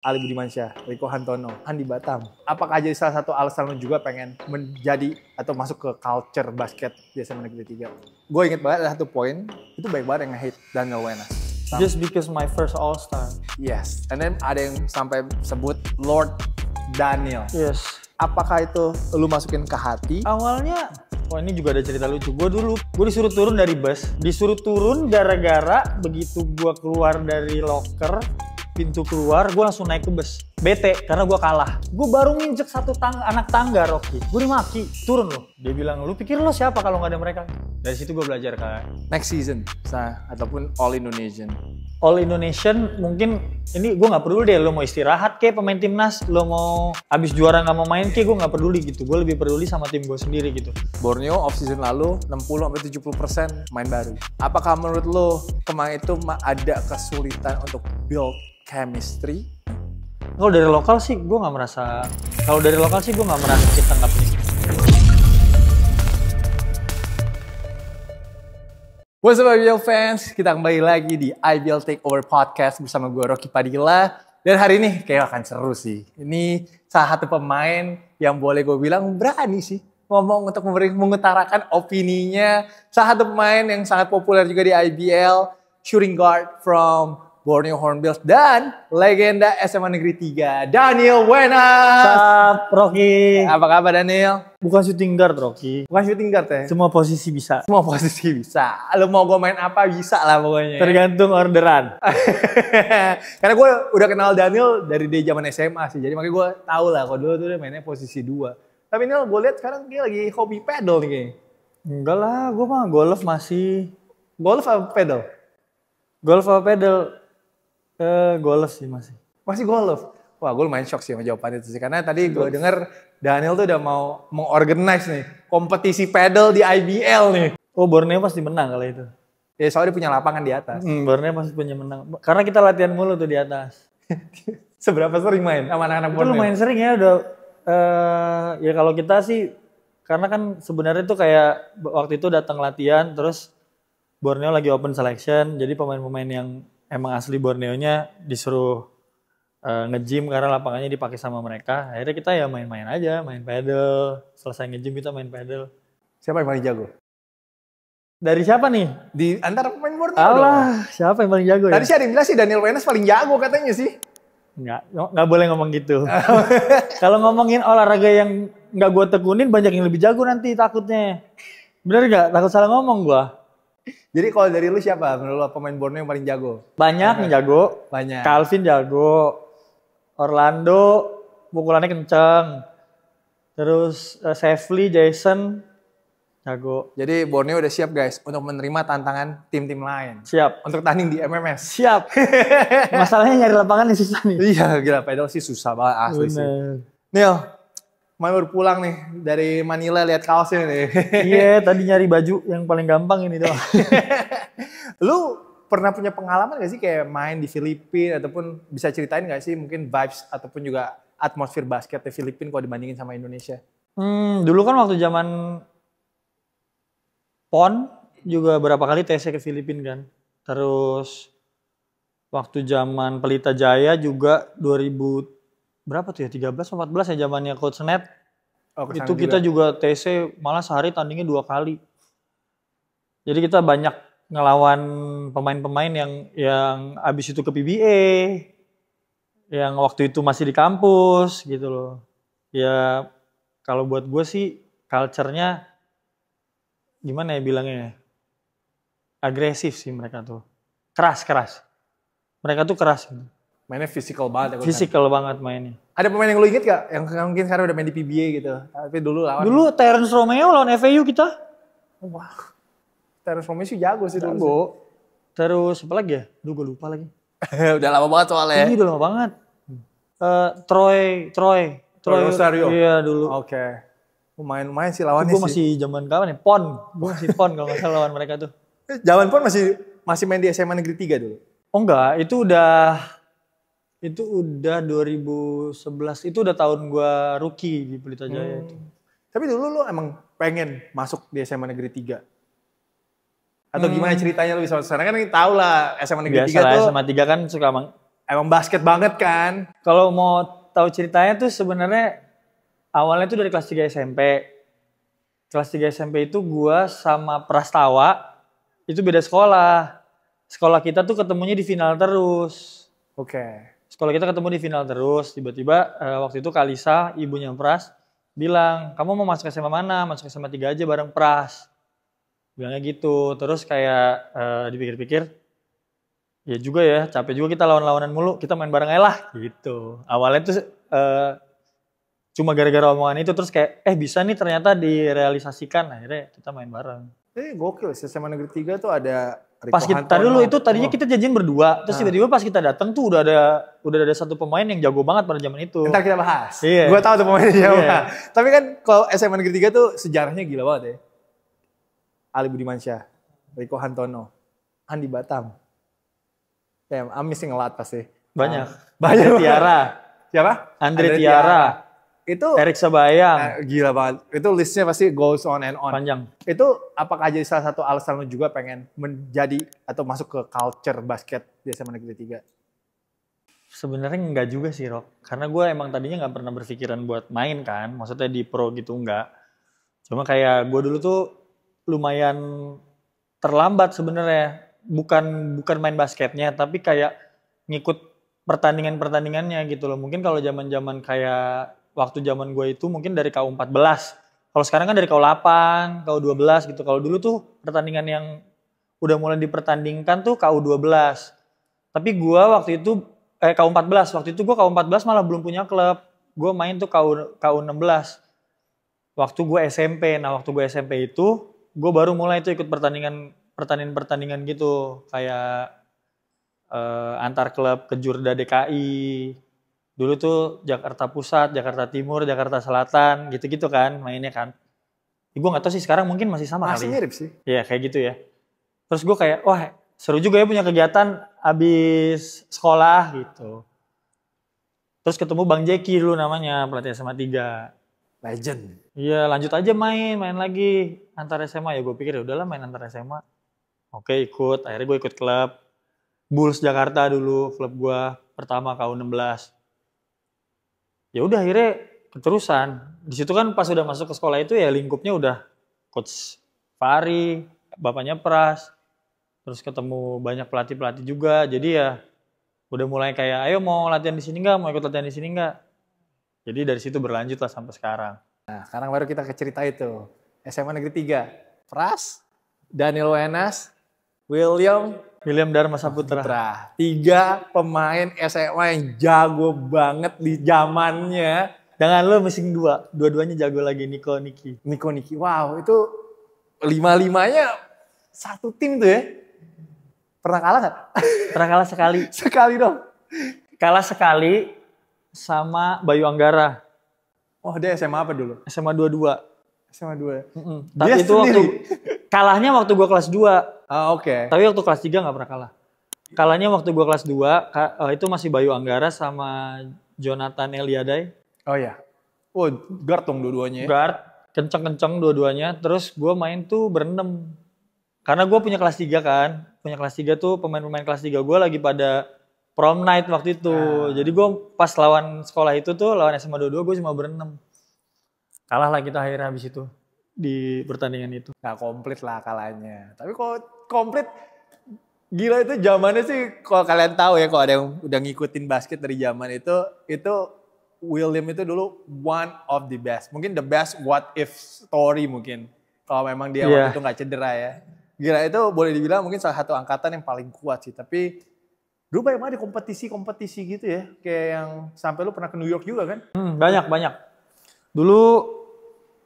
Ali Budimansyah, Riko Hantono, Andi Batam. Apakah jadi salah satu alasan lu juga pengen menjadi atau masuk ke culture basket di SMA Negeri 3? Gue inget banget ada satu poin, itu baik banget yang nge-hate Daniel Wenas. Just because my first All-Star. Yes, and then ada yang sampai sebut Lord Daniel. Yes. Apakah itu lu masukin ke hati? Awalnya, wah ini juga ada cerita lucu. Gue disuruh turun dari bus. Disuruh turun gara-gara begitu gue keluar dari locker, pintu keluar, gue langsung naik ke bus. Bete, karena gue kalah. Gue baru nginjek satu anak tangga, Rocky. Gue dimaki, turun loh. Dia bilang, lu pikir lo siapa kalau nggak ada mereka? Dari situ gue belajar kan. Next season, ataupun All Indonesian. All Indonesian mungkin ini gue nggak peduli deh, lo mau istirahat kek pemain timnas, lo mau abis juara nggak mau main kek, gue nggak peduli gitu. Gue lebih peduli sama tim gue sendiri gitu. Borneo off season lalu 60-70% main baru. Apakah menurut lo kemarin itu ada kesulitan untuk build chemistry? Kalau dari lokal sih gue nggak merasa. Kalau dari lokal sih gue nggak merasa kita nggak punya. What's up IBL fans, kita kembali lagi di IBL Takeover Podcast bersama gue Rocky Padilla. Dan hari ini kayak akan seru sih. Ini salah satu pemain yang boleh gue bilang berani sih ngomong untuk mengutarakan opininya. Salah satu pemain yang sangat populer juga di IBL, shooting guard from Borneo Hornbills dan legenda SMA Negeri 3, Daniel Wenas. Sup, Rocky. Apa kabar Daniel? Bukan shooting guard, Rocky. Bukan shooting guard ya? Semua posisi bisa. Semua posisi bisa. Lo mau gue main apa bisa lah pokoknya. Tergantung orderan. Karena gue udah kenal Daniel dari dia zaman SMA sih. Jadi makanya gue tahu lah kalau dulu tuh dia mainnya posisi 2. Tapi Daniel gue lihat sekarang dia lagi hobi pedal nih kayaknya. Enggak lah, gue mah golf masih. Golf apa pedal? Golf apa pedal? Golf sih masih. Masih golf? Wah gue lumayan shock sih sama jawaban itu sih. Karena tadi gue denger Daniel tuh udah mau mengorganize nih kompetisi pedal di IBL nih. Oh Borneo pasti menang kalau itu. Ya soalnya dia punya lapangan di atas. Borneo pasti punya menang. Karena kita latihan mulu tuh di atas. Seberapa sering main sama anak-anak Borneo? Itu lumayan sering ya udah. Ya kalau kita sih, karena kan sebenarnya tuh kayak waktu itu datang latihan, terus Borneo lagi open selection, jadi pemain-pemain yang emang asli Borneo-nya disuruh nge-gym karena lapangannya dipakai sama mereka. Akhirnya kita ya main-main aja, main pedal. Selesai nge-gym kita main pedal. Siapa yang paling jago? Dari siapa nih? Di antara pemain Borneo Allah, siapa yang paling jago ya? Tadi sih ada yang bilang sih Daniel Wenas paling jago katanya sih. Nggak boleh ngomong gitu. Kalau ngomongin olahraga yang nggak gue tekunin, banyak yang lebih jago nanti takutnya. Bener nggak? Takut salah ngomong gue. Jadi kalau dari lu siapa menurut lu pemain Borneo yang paling jago? Banyak yang jago. Banyak. Calvin jago. Orlando pukulannya kenceng. Terus Safely, Jason jago. Jadi Borneo udah siap guys untuk menerima tantangan tim-tim lain. Siap. Untuk tanding di MMS. Siap. Masalahnya nyari lapangan nih susah nih. Iya gila pedal sih susah banget asli sih. Neil, baru pulang nih dari Manila lihat kaosnya nih. Iya, tadi nyari baju yang paling gampang ini doang. Lu pernah punya pengalaman gak sih kayak main di Filipina ataupun bisa ceritain gak sih mungkin vibes ataupun juga atmosfer basket di Filipina kalau dibandingin sama Indonesia? Dulu kan waktu zaman PON juga berapa kali TC ke Filipina kan. Terus waktu zaman Pelita Jaya juga 2000 berapa tuh ya, 13 atau 14 ya zamannya Coach Net. Itu kita juga TC malah sehari tandingnya 2 kali. Jadi kita banyak ngelawan pemain-pemain yang abis itu ke PBA. Yang waktu itu masih di kampus gitu loh. Ya kalau buat gue sih culture-nya gimana ya bilangnya, agresif sih mereka tuh, keras. Mereka tuh keras gitu. Mainnya physical banget ya. Physical banget mainnya. Ada pemain yang lu inget gak? Yang mungkin sekarang udah main di PBA gitu. Tapi dulu lawan. Dulu Terence Romeo lawan FAU kita. Wah. Terence Romeo sih jago sih dulu. Jago. Terus apa lagi ya? Duh gue lupa lagi. Udah lama banget soalnya. Ini udah lama banget. Troy Rosario. Iya dulu. Oke. Lumayan sih lawannya sih. Gue masih zaman kapan ya? PON. Gue masih PON kalau nggak salah lawan mereka tuh. Zaman PON masih main di SMA Negeri 3 dulu? Oh enggak, itu udah 2011. Itu udah tahun gue rookie di Pelita Jaya itu. Tapi dulu lu emang pengen masuk di SMA Negeri 3? Atau gimana ceritanya lu bisa masuk sana? Kan tahu lah SMA Negeri 3 tuh. SMA 3 kan suka emang basket banget kan. Kalau mau tahu ceritanya tuh sebenarnya awalnya tuh dari kelas 3 SMP. Kelas 3 SMP itu gua sama Prastawa itu beda sekolah. Sekolah kita tuh ketemunya di final terus. Oke. Sekolah kita ketemu di final terus. Tiba-tiba waktu itu Kalisa, ibunya Pras, bilang, kamu mau masuk SMA mana? Masuk SMA 3 aja bareng Pras. Bilangnya gitu. Terus kayak dipikir-pikir, ya juga ya, capek juga kita lawan-lawanan mulu, kita main bareng aja lah gitu. Awalnya tuh cuma gara-gara omongan itu, terus kayak bisa nih ternyata direalisasikan, akhirnya kita main bareng. Gokil, SMA Negeri 3 tuh ada Rico Pas kita Hantono. dulu itu tadinya kita janjian berdua, terus tiba-tiba pas kita datang tuh udah ada satu pemain yang jago banget pada zaman itu. Ntar kita bahas. Iya. Gue tahu tuh pemainnya siapa. Iya. Tapi kan kalau SMA Negeri 3 tuh sejarahnya gila banget ya. Ali Budimansyah, Rico Hantono, Andi Batam. Damn, I'm missing a lot pasti. Banyak. Banyak. Andre Tiara. Siapa? Andre Tiara. Itu Erik Sebayang. gila banget. Itu listnya pasti goes on and on. Panjang. Itu apakah jadi salah satu alasan lu juga pengen menjadi atau masuk ke culture basket di SMA Negeri 3? Sebenarnya enggak juga sih, Rok. Karena gue emang tadinya nggak pernah berpikiran buat main kan. Maksudnya di pro gitu enggak. Cuma kayak gue dulu tuh lumayan terlambat sebenarnya. Bukan main basketnya, tapi kayak ngikut pertandingannya gitu loh. Mungkin kalau zaman-zaman kayak waktu zaman gue itu mungkin dari KU14. Kalau sekarang kan dari KU8, KU12 gitu. Kalau dulu tuh pertandingan yang udah mulai dipertandingkan tuh KU12. Tapi gue waktu itu KU14. Waktu itu gue KU14 malah belum punya klub. Gue main tuh KU16. Waktu gue SMP. Nah, waktu gue SMP itu gue baru mulai tuh ikut pertandingan gitu. Kayak antar klub Kejurda DKI. Dulu tuh Jakarta Pusat, Jakarta Timur, Jakarta Selatan, gitu-gitu kan mainnya kan. Gue gak tahu sih sekarang mungkin masih sama Masih kali. mirip sih. Iya kayak gitu ya. Terus gue kayak, wah seru juga ya punya kegiatan abis sekolah gitu. Terus ketemu Bang Jeki dulu namanya, pelatih SMA 3. Legend. Iya lanjut aja main lagi antar SMA. Ya gue pikir ya udahlah main antar SMA. Oke ikut, akhirnya gue ikut klub. Bulls Jakarta dulu, klub gue pertama KU16. Ya udah akhirnya keterusan. Di situ kan pas udah masuk ke sekolah itu ya lingkupnya udah coach Fahri, bapaknya Pras. Terus ketemu banyak pelatih-pelatih juga. Jadi ya udah mulai kayak ayo mau latihan di sini enggak, mau ikut latihan di sini enggak. Jadi dari situ berlanjut lah sampai sekarang. Nah, sekarang baru kita ke cerita itu. SMA Negeri 3. Pras, Daniel Wenas, William Dharma Saputra. 3 pemain SMA yang jago banget di zamannya. Jangan lo missing 2. Dua-duanya jago lagi, Niko Niki. Wow, itu 5-5-nya satu tim tuh ya. Pernah kalah gak? Pernah kalah sekali. Sekali dong. Kalah sekali sama Bayu Anggara. Oh dia SMA apa dulu? SMA 22. SMA 2. Tapi itu waktu kalahnya waktu gua kelas 2. Oke. Tapi waktu kelas 3 gak pernah kalah. Kalahnya waktu gua kelas 2, itu masih Bayu Anggara sama Jonathan Eliadai. Oh iya. Oh guard dong dua-duanya ya? Guard, kenceng-kenceng dua-duanya. Terus gua main tuh berenam. Karena gua punya kelas 3 kan. Punya kelas 3 tuh pemain-pemain kelas 3 gua lagi pada prom night waktu itu. Jadi gua pas lawan sekolah itu tuh, lawan SMA 22 gua cuma berenam. Kalah lah kita akhirnya habis itu di pertandingan itu. Nggak komplit lah kalahnya. Tapi kalau komplit, gila itu zamannya sih kalau kalian tahu ya, kalau ada yang udah ngikutin basket dari zaman itu William itu dulu one of the best. Mungkin the best what if story mungkin. Kalau memang dia waktu itu nggak cedera ya. Gila itu boleh dibilang mungkin salah satu angkatan yang paling kuat sih. Tapi dulu banyak banget kompetisi-kompetisi gitu ya. Kayak yang sampai lu pernah ke New York juga kan? Banyak. Dulu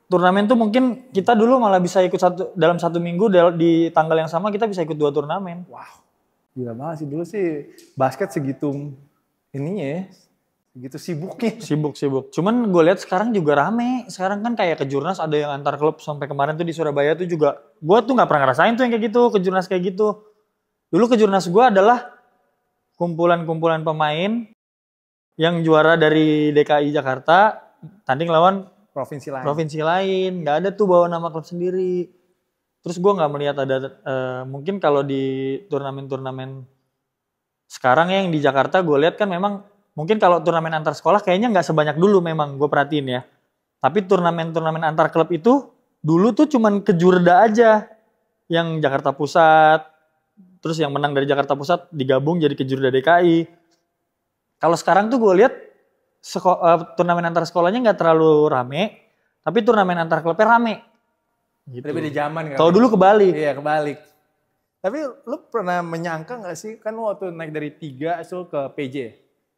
turnamen tuh mungkin kita dulu malah bisa ikut dalam satu minggu di tanggal yang sama kita bisa ikut 2 turnamen. Wow, gila banget sih dulu sih basket segitu ininya ya, segitu sibuknya. Sibuk. Cuman gue lihat sekarang juga rame. Sekarang kan kayak kejurnas ada yang antar klub sampai kemarin tuh di Surabaya tuh juga. Gue tuh nggak pernah ngerasain tuh yang kayak gitu, kejurnas kayak gitu. Dulu kejurnas gue adalah kumpulan-kumpulan pemain yang juara dari DKI Jakarta tanding lawan provinsi lain, nggak ada tuh bawa nama klub sendiri. Terus gue nggak melihat ada mungkin kalau di turnamen Sekarang yang di Jakarta gue lihat kan memang mungkin kalau turnamen antar sekolah kayaknya nggak sebanyak dulu memang gue perhatiin ya. Tapi turnamen-turnamen antar klub itu dulu tuh cuman ke Jurda aja. Yang Jakarta Pusat, terus yang menang dari Jakarta Pusat digabung jadi ke Jurda DKI. Kalau sekarang tuh gue lihat turnamen antar sekolahnya nggak terlalu rame, tapi turnamen antar klubnya rame. Gitu. Lebih di zaman kan. Kalau dulu kebalik. Iya kebalik. Tapi lu pernah menyangka nggak sih kan waktu naik dari 3 itu ke PJ,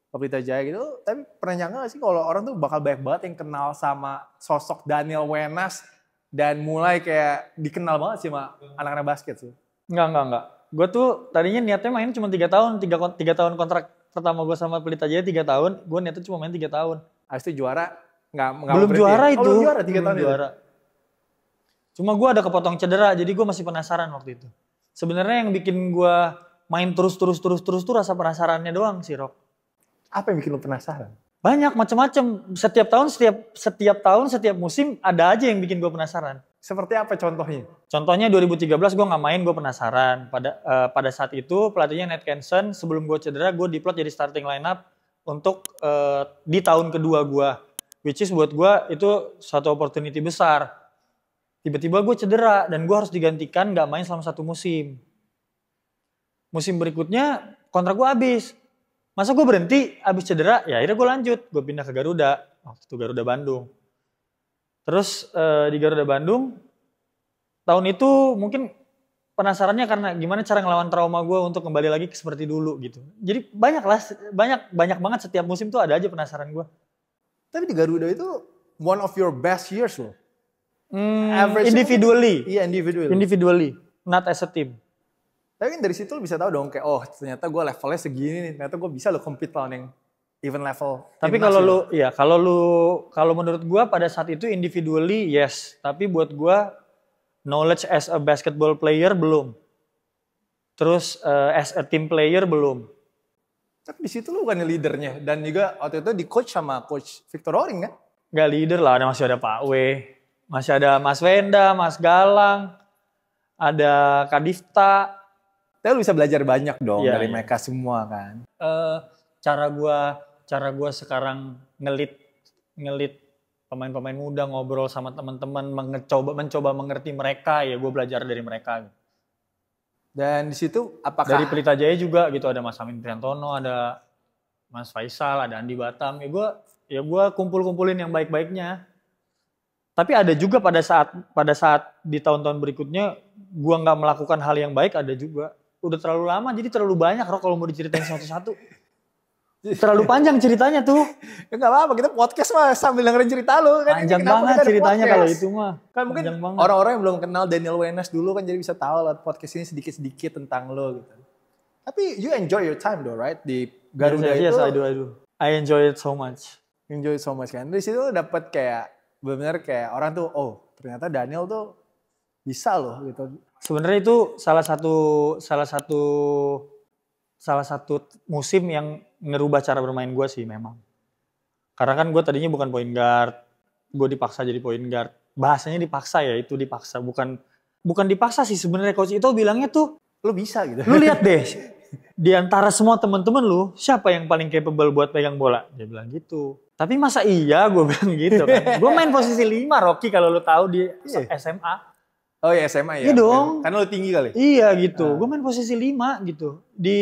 ke Pelita Jaya gitu, tapi pernah nyangka nggak sih kalau orang tuh bakal banyak banget yang kenal sama sosok Daniel Wenas dan mulai kayak dikenal banget sih sama anak-anak basket sih? Enggak. Gue tuh tadinya niatnya main cuma 3 tahun, 3 tahun kontrak pertama gue sama Pelita Jaya 3 tahun, gue niatnya cuma main 3 tahun. Habis itu juara nggak belum juara ya? itu. Belum juara 3 tahun juara. Cuma gue ada kepotong cedera, jadi gue masih penasaran waktu itu. Sebenarnya yang bikin gue main terus tuh rasa penasarannya doang sih, Rok. Apa yang bikin lu penasaran? Banyak macam-macam. Setiap tahun, setiap musim ada aja yang bikin gue penasaran. Seperti apa contohnya? Contohnya 2013 gue nggak main, gue penasaran. Pada saat itu pelatihnya Nate Kenson, sebelum gue cedera gue diplot jadi starting lineup untuk di tahun kedua gue. Which is buat gue itu suatu opportunity besar. Tiba-tiba gue cedera dan gue harus digantikan gak main selama 1 musim. Musim berikutnya kontrak gue habis. Masa gue berhenti habis cedera? Ya akhirnya gue lanjut. Gue pindah ke Garuda. Waktu itu Garuda Bandung. Terus di Garuda Bandung tahun itu mungkin penasarannya karena gimana cara ngelawan trauma gue untuk kembali lagi seperti dulu gitu. Jadi banyak banget setiap musim tuh ada aja penasaran gue. Tapi di Garuda itu one of your best years loh. Individually. Iya individually, not as a team. Tapi kan dari situ lo bisa tahu dong kayak oh ternyata gue levelnya segini nih, ternyata gue bisa lo compete lawan yang even level. Tapi kalau menurut gue pada saat itu individually yes, tapi buat gue knowledge as a basketball player belum. Terus as a team player belum. Tapi di situ lo bukan leadernya dan juga waktu itu di coach sama coach Victor Roring kan? Gak leader lah, masih ada Pak W. Masih ada Mas Wenda, Mas Galang, ada Kadifta. Tapi lu bisa belajar banyak dong dari mereka semua kan. Cara gua sekarang ngelit pemain-pemain muda, ngobrol sama teman-teman, mencoba mengerti mereka, ya gue belajar dari mereka. Dan di situ apakah dari Pelita Jaya juga gitu, ada Mas Amin Priantono, ada Mas Faisal, ada Andi Batam. Ya gue kumpulin yang baik-baiknya. Tapi ada juga pada saat di tahun-tahun berikutnya gua nggak melakukan hal yang baik, ada juga. Udah terlalu lama jadi terlalu banyak Rok kalau mau diceritain satu-satu. Terlalu panjang ceritanya tuh. Ya nggak apa-apa, kita podcast mah sambil dengerin cerita lu kan. Panjang banget ceritanya kalau itu mah. Kan mungkin orang-orang yang belum kenal Daniel Wenas dulu kan jadi bisa tahu lah podcast ini sedikit-sedikit tentang lo gitu. Tapi you enjoy your time though, right? Di Garuda itu. Yes, I do. I enjoy it so much. Enjoy it so much kan. Di situ dapat kayak benar kayak orang tuh oh ternyata Daniel tuh bisa loh gitu. Sebenarnya itu salah satu musim yang ngerubah cara bermain gue sih memang. Karena kan gue tadinya bukan point guard, gue dipaksa jadi point guard. Bahasanya dipaksa ya, itu dipaksa, bukan dipaksa sih sebenarnya. Coach itu bilangnya tuh lo bisa gitu. Lu lihat deh di antara semua teman-teman lu siapa yang paling capable buat pegang bola? Dia bilang gitu. Tapi masa iya gue bilang gitu kan. Gue main posisi 5 Rocky kalau lu tahu di SMA. Oh iya SMA ya? Iya dong. Karena lu tinggi kali? Iya gitu. Gue main posisi 5 gitu. Di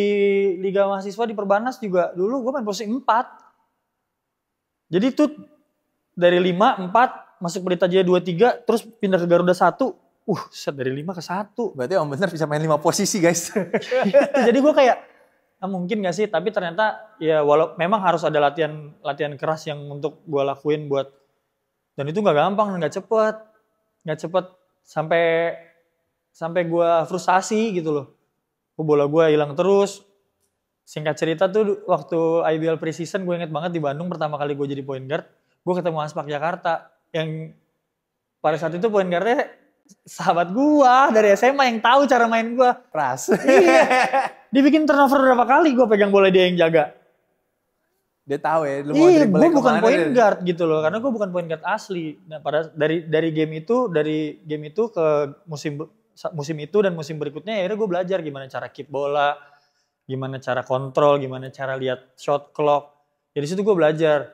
Liga Mahasiswa di Perbanas juga dulu gue main posisi 4. Jadi tuh dari 5, 4, masuk Pelita Jaya 2, 3, terus pindah ke Garuda 1. Set dari 5 ke 1. Berarti Om bener bisa main 5 posisi guys. Jadi gue kayak mungkin gak sih, tapi ternyata ya memang harus ada latihan keras yang untuk gue lakuin buat, dan itu gak gampang, gak cepet sampai gue frustasi gitu loh. Bola gue hilang terus. Singkat cerita tuh waktu IBL preseason gue inget banget di Bandung pertama kali gue jadi point guard, gue ketemu Aspak Jakarta yang pada saat itu point guardnya sahabat gue dari SMA yang tahu cara main gue. Keras. Iya. Dibikin turnover berapa kali gue pegang bola dia yang jaga. Dia tahu ya. Iya, gue bukan point guard gitu loh, karena gue bukan point guard asli. Nah, dari game itu ke musim itu dan musim berikutnya akhirnya gue belajar gimana cara keep bola, gimana cara kontrol, gimana cara lihat shot clock. Jadi situ gue belajar.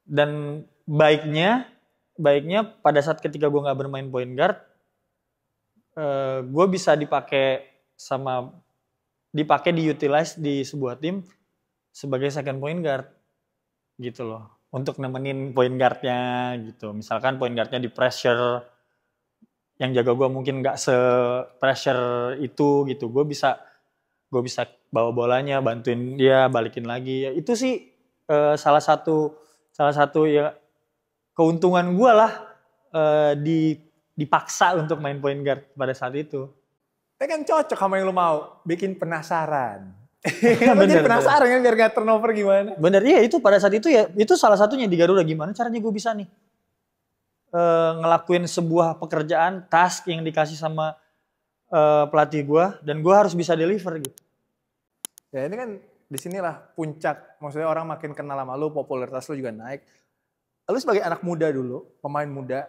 Dan baiknya pada saat ketika gue nggak bermain point guard, gue bisa dipakai diutilize di sebuah tim sebagai second point guard gitu loh, untuk nemenin point guardnya gitu. Misalkan point guardnya di pressure, yang jaga gue mungkin nggak se-pressure itu gitu, gue bisa bawa bolanya, bantuin dia balikin lagi. Ya, itu sih salah satu ya keuntungan gue lah, dipaksa untuk main point guard pada saat itu. Tapi kan cocok sama yang lu mau, bikin penasaran. Lu jadi penasaran kan biar gak turnover gimana? Bener, iya itu pada saat itu ya, itu salah satunya di Garuda. Gimana caranya gue bisa nih ngelakuin sebuah pekerjaan, task yang dikasih sama pelatih gue, dan gue harus bisa deliver gitu. Ya ini kan disinilah puncak, maksudnya orang makin kenal sama lu, popularitas lu juga naik. Lu sebagai anak muda dulu, pemain muda,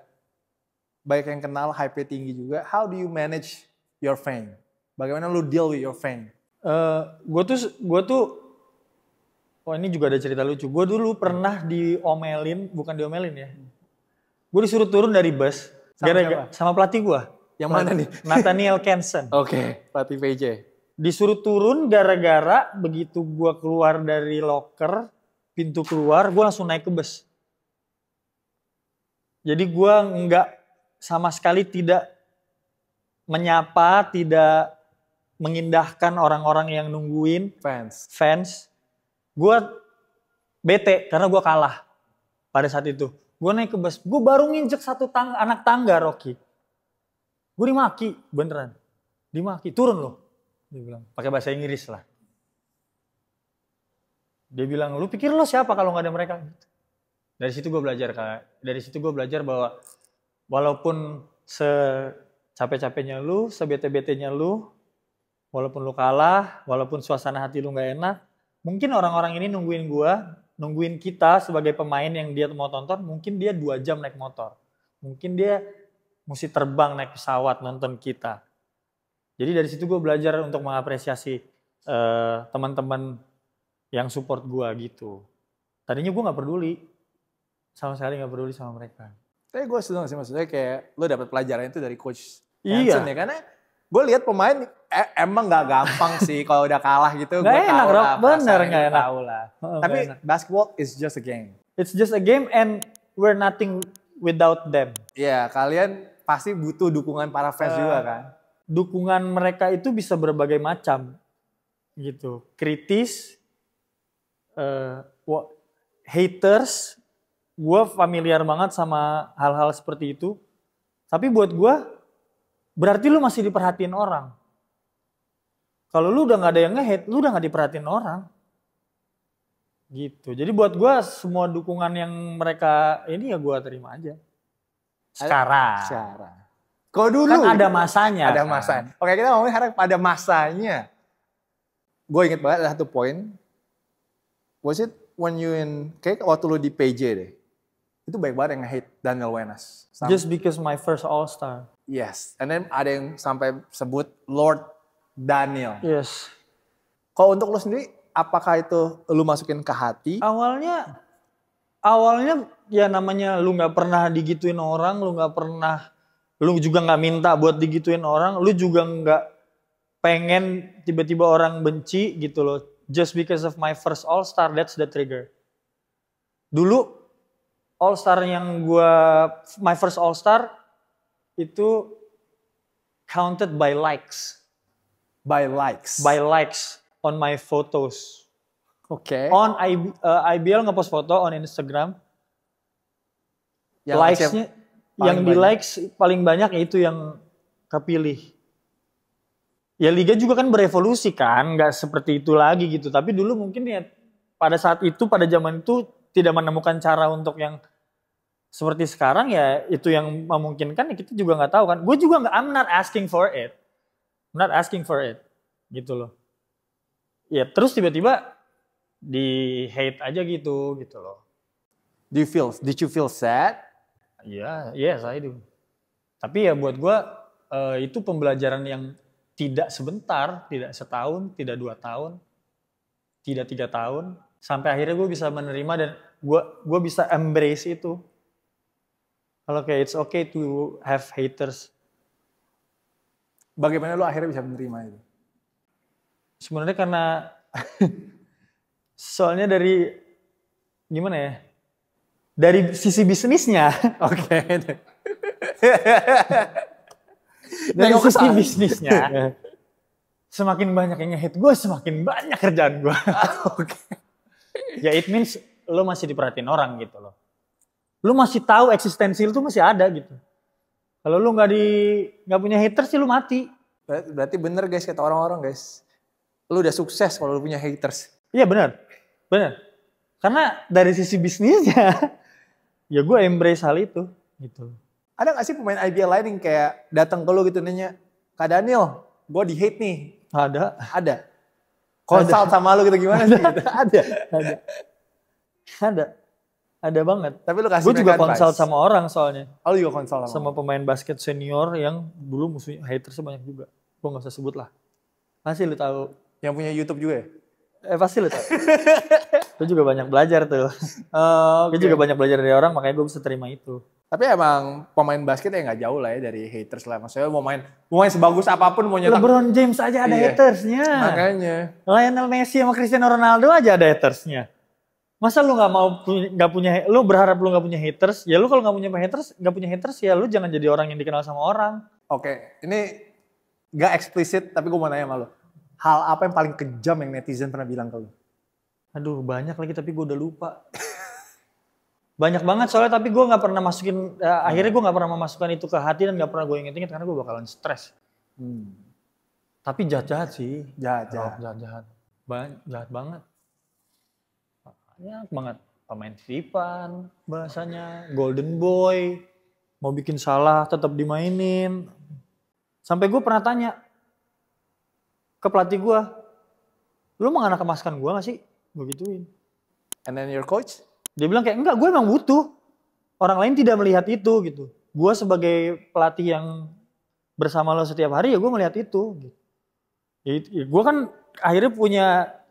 baik yang kenal, hype-nya tinggi juga. How do you manage your fame? Bagaimana lu deal with your fame? Gue tuh, oh ini juga ada cerita lucu. Gue dulu pernah bukan diomelin ya. Gue disuruh turun dari bus sama pelatih gue. Yang mana nih? Nathaniel Kenson. Oke, pelatih PJ. Disuruh turun gara-gara begitu gue keluar dari locker, pintu keluar, gue langsung naik ke bus. Jadi gue sama sekali tidak menyapa, tidak mengindahkan orang-orang yang nungguin. Fans. Gue bete karena gue kalah pada saat itu. Gue naik ke bus, gue baru nginjek anak tangga, Rocky. Gue dimaki, beneran. Dimaki, turun loh. Dia bilang, pakai bahasa Inggris lah. Dia bilang, lu pikir lo siapa kalau gak ada mereka? Dari situ gue belajar bahwa walaupun secapek-capeknya lu, sebete-betenya lu, walaupun lu kalah, walaupun suasana hati lu gak enak, mungkin orang-orang ini nungguin kita sebagai pemain yang dia mau tonton, mungkin dia 2 jam naik motor. Mungkin dia mesti terbang naik pesawat nonton kita. Jadi dari situ gue belajar untuk mengapresiasi teman-teman yang support gue gitu. Tadinya gue gak peduli, sama sekali gak peduli sama mereka. Tapi gue seneng sih, maksudnya kayak lo dapet pelajaran itu dari Coach Hansen ya. Karena gue lihat pemain emang gak gampang sih kalau udah kalah gitu. Gak enak, Rob. Bener gak enak. Tapi basketball is just a game. It's just a game and we're nothing without them. Iya, kalian pasti butuh dukungan para fans juga kan. Dukungan mereka itu bisa berbagai macam gitu. Kritis, haters, gue familiar banget sama hal-hal seperti itu. Tapi buat gue, berarti lu masih diperhatiin orang. Kalau lu udah gak ada yang nge-hate, lu udah gak diperhatiin orang. Gitu. Jadi buat gue, semua dukungan yang mereka ini ya gue terima aja. Sekarang. Kalau dulu kan ada masanya. Ada masanya. Oke, kita ngomongin sekarang pada masanya. Gue inget banget ada satu poin. Was it when you kayak waktu lu di PJ deh. Itu baik banget yang nge-hate Daniel Wenas. Just because my first All-Star. Yes. And then ada yang sampai sebut Lord Daniel. Yes. Kalau untuk lu sendiri, apakah itu lu masukin ke hati? Awalnya ya namanya lu gak pernah digituin orang, lu juga gak minta buat digituin orang, lu juga gak pengen tiba-tiba orang benci gitu loh. Just because of my first All-Star, that's the trigger. Dulu All-Star my first All-Star itu counted by likes. By likes on my photos. Oke. On IBL ngepost foto on Instagram. Likes-nya yang di likes paling banyak itu yang kepilih. Ya liga juga kan berevolusi kan, nggak seperti itu lagi gitu. Tapi dulu mungkin ya pada saat itu, pada zaman itu tidak menemukan cara untuk yang seperti sekarang, ya itu yang memungkinkan, ya kita juga nggak tahu kan. Gue juga nggak, I'm not asking for it, gitu loh. Ya terus tiba-tiba di hate aja gitu loh. Did you feel sad? Yes, I do. Tapi ya buat gue itu pembelajaran yang tidak sebentar, tidak setahun, tidak 2 tahun, tidak 3 tahun, sampai akhirnya gue bisa menerima dan gue bisa embrace itu. Kalau kayak it's okay to have haters. Bagaimana lu akhirnya bisa menerima itu? Sebenarnya karena soalnya dari gimana ya? Dari sisi bisnisnya. Oke. Dari sisi bisnisnya. Semakin banyak yang nge-hate gue, semakin banyak kerjaan gue. Oke. Ya it means lo masih diperhatiin orang gitu loh. Lu masih tahu eksistensi lu tuh masih ada gitu. Kalau lu nggak punya haters sih lu mati. Berarti bener guys kata orang-orang guys. Lu udah sukses kalau lu punya haters. Iya benar. Karena dari sisi bisnisnya ya gue embrace hal itu gitu. Ada gak sih pemain IBL lain yang kayak datang ke lu gitu nanya, Kak Daniel, gue di hate nih. Ada. Konsult sama lu gitu gimana sih? Ada banget. Tapi lu kasih gue juga mereka konsult advice. sama orang soalnya. Oh, lu juga konsult Sama pemain basket senior yang dulu musuhnya hatersnya banyak juga. Gue gak usah sebut lah. Pasti lu tahu. Yang punya YouTube juga ya? Pasti lu tahu. Gue juga banyak belajar tuh. Gue juga banyak belajar dari orang, makanya gue bisa terima itu. Tapi emang pemain basket ya gak jauh lah ya dari haters lah. Maksudnya mau main sebagus apapun mau nyetak. LeBron James aja ada hatersnya. Makanya. Lionel Messi sama Cristiano Ronaldo aja ada hatersnya. Masa lu nggak punya, lu berharap lu nggak punya haters? Ya lu kalau nggak punya haters ya lu jangan jadi orang yang dikenal sama orang. Oke, ini gak eksplisit tapi gue mau nanya sama lu. Hal apa yang paling kejam yang netizen pernah bilang ke lu? Aduh banyak lagi tapi gue udah lupa. Banyak banget soalnya tapi gue nggak pernah masukin. Akhirnya gue nggak pernah memasukkan itu ke hati dan nggak pernah gue inget-inget karena gue bakalan stres. Tapi jahat sih. Jahat. Jahat banget. Banyak banget. Pemain Vipan bahasanya, Golden Boy, mau bikin salah tetap dimainin. Sampai gue pernah tanya ke pelatih gue, lu menganak emaskan gue gak sih? Gue gituin. And then your coach? Dia bilang kayak, enggak, gue emang butuh. Orang lain tidak melihat itu gitu. Gue sebagai pelatih yang bersama lo setiap hari ya gue melihat itu. Gitu. Ya, gue kan akhirnya punya